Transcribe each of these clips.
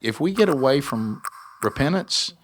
if we get away from repentance,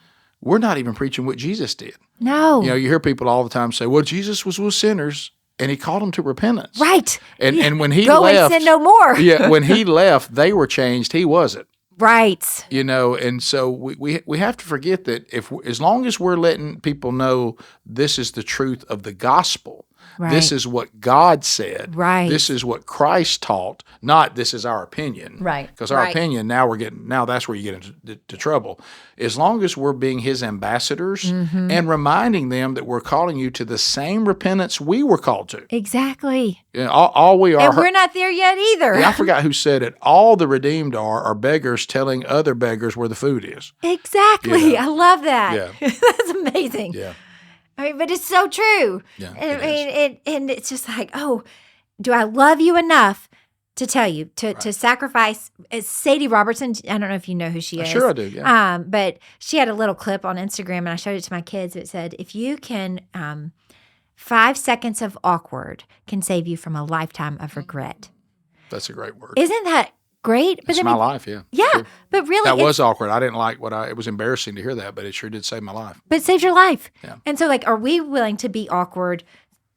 we're not even preaching what Jesus did. No. You hear people all the time say, well, Jesus was with sinners and he called them to repentance. Right. And when he Go left. and sin no more. Yeah. When he left, they were changed. He wasn't. Right. And so we have to forget that as long as we're letting people know this is the truth of the gospel, this is what God said, this is what Christ taught, not this is our opinion. Right. Because our opinion, now that's where you get into trouble. As long as we're being his ambassadors and reminding them that we're calling you to the same repentance we were called to. Exactly. All we are. And we're not there yet either. I forgot who said it. All the redeemed are beggars telling other beggars where the food is. Exactly. I love that. Yeah. That's amazing. Yeah. I mean, but it's so true. Yeah, and it's just like, oh, do I love you enough to tell you to sacrifice? Sadie Robertson, I don't know if you know who she is. Sure I do, yeah. But she had a little clip on Instagram, and I showed it to my kids. It said, if you can, 5 seconds of awkward can save you from a lifetime of regret. That's a great word. Isn't that great? It's my life, yeah. Yeah, sure. But really, that was awkward. I didn't like it was embarrassing to hear that, but it sure did save my life. But it saved your life. Yeah. And so, are we willing to be awkward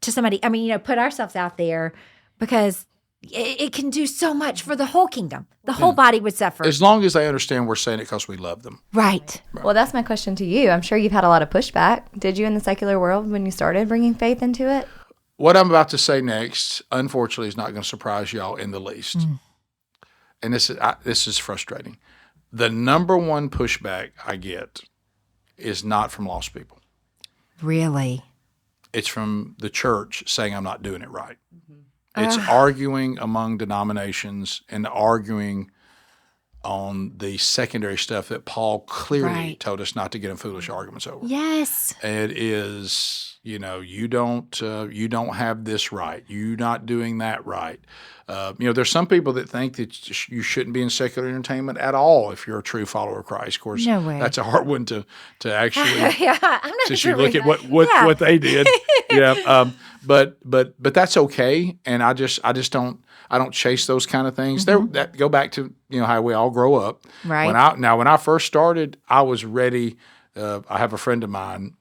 to somebody? I mean, put ourselves out there because it can do so much for the whole kingdom. The whole body would suffer. As long as they understand we're saying it because we love them. Right. Well, that's my question to you. I'm sure you've had a lot of pushback. Did you in the secular world when you started bringing faith into it? What I'm about to say next, unfortunately, is not going to surprise y'all in the least. And this is frustrating. The number one pushback I get is not from lost people. Really? It's from the church saying I'm not doing it right. It's arguing among denominations and arguing on the secondary stuff that Paul clearly told us not to get in foolish arguments over. Yes. It is, you don't have this right. You're not doing that right. There's some people that think that you shouldn't be in secular entertainment at all if you're a true follower of Christ. Of course, no way. That's a hard one to actually. I'm not since sure you look at what they did, but that's okay. And I don't chase those kind of things. That go back to how we all grow up. Right. When I first started, I was ready. I have a friend of mine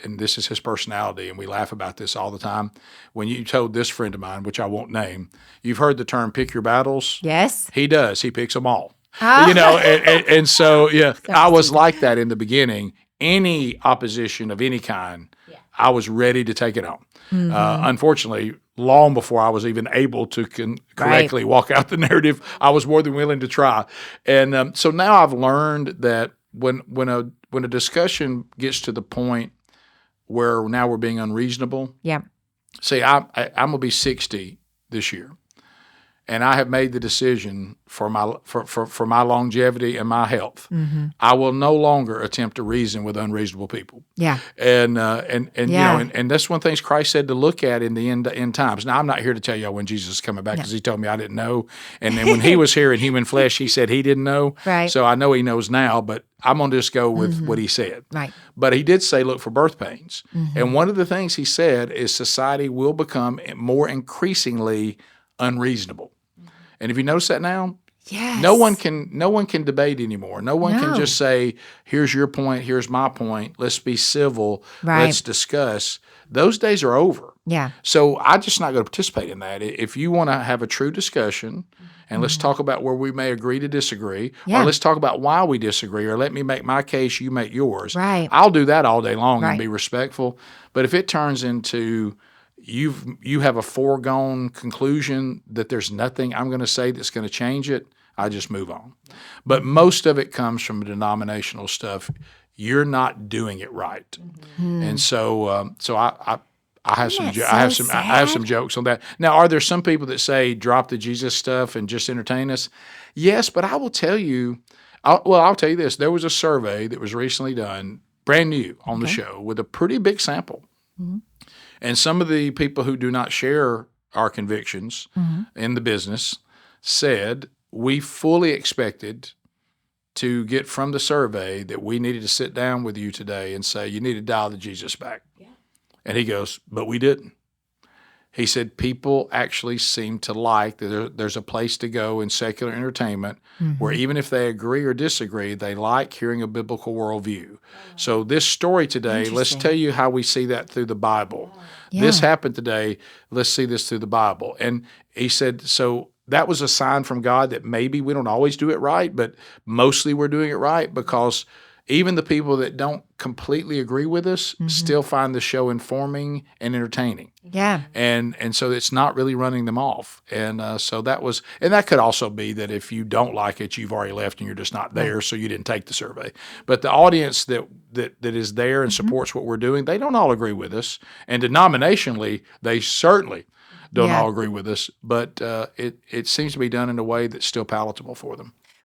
and this is his personality, and we laugh about this all the time. When you told this friend of mine, which I won't name, you've heard the term "pick your battles." Yes, he does. He picks them all. And so I was like that in the beginning. Any opposition of any kind, I was ready to take it on. Unfortunately, long before I was even able to correctly walk out the narrative, I was more than willing to try. And so now I've learned that when a discussion gets to the point where now we're being unreasonable, say I'm going to be 60 this year, and I have made the decision for my longevity and my health. I will no longer attempt to reason with unreasonable people. Yeah. And that's one of the things Christ said to look at in the end times. Now, I'm not here to tell y'all when Jesus is coming back because he told me I didn't know. And then when he was here in human flesh, he said he didn't know. Right. So I know he knows now, but I'm going to just go with what he said. Right. But he did say, look for birth pains. And one of the things he said is society will become more increasingly unreasonable. And if you notice that now, no one can debate anymore. No one can just say, here's your point, here's my point. Let's be civil. Let's discuss. Those days are over. Yeah. So I'm just not going to participate in that. If you want to have a true discussion, and let's talk about where we may agree to disagree, or let's talk about why we disagree, or let me make my case, you make yours. Right. I'll do that all day long and be respectful. But if it turns into you have a foregone conclusion that there's nothing I'm going to say that's going to change it, I just move on. But most of it comes from denominational stuff. You're not doing it right, and so I have I have some jokes on that. Now, are there some people that say drop the Jesus stuff and just entertain us? Yes, but I will tell you. I'll tell you this. There was a survey that was recently done, brand new on the show, with a pretty big sample. And some of the people who do not share our convictions in the business said we fully expected to get from the survey that we needed to sit down with you today and say, you need to dial the Jesus back. Yeah. And he goes, but we didn't. he said people actually seem to like that there's a place to go in secular entertainment where even if they agree or disagree, they like hearing a biblical worldview. So this story today, let's Interesting. tell you how we see that through the Bible. Yeah. This happened today. Let's see this through the Bible. And he said, so that was a sign from God that maybe we don't always do it right, but mostly we're doing it right because even the people that don't completely agree with us still find the show informing and entertaining. Yeah. And so it's not really running them off. And so that was, and that could also be that if you don't like it, you've already left and you're just not there, so you didn't take the survey. But the audience that is there and supports what we're doing, they don't all agree with us. And denominationally, they certainly don't all agree with us. But it seems to be done in a way that's still palatable for them.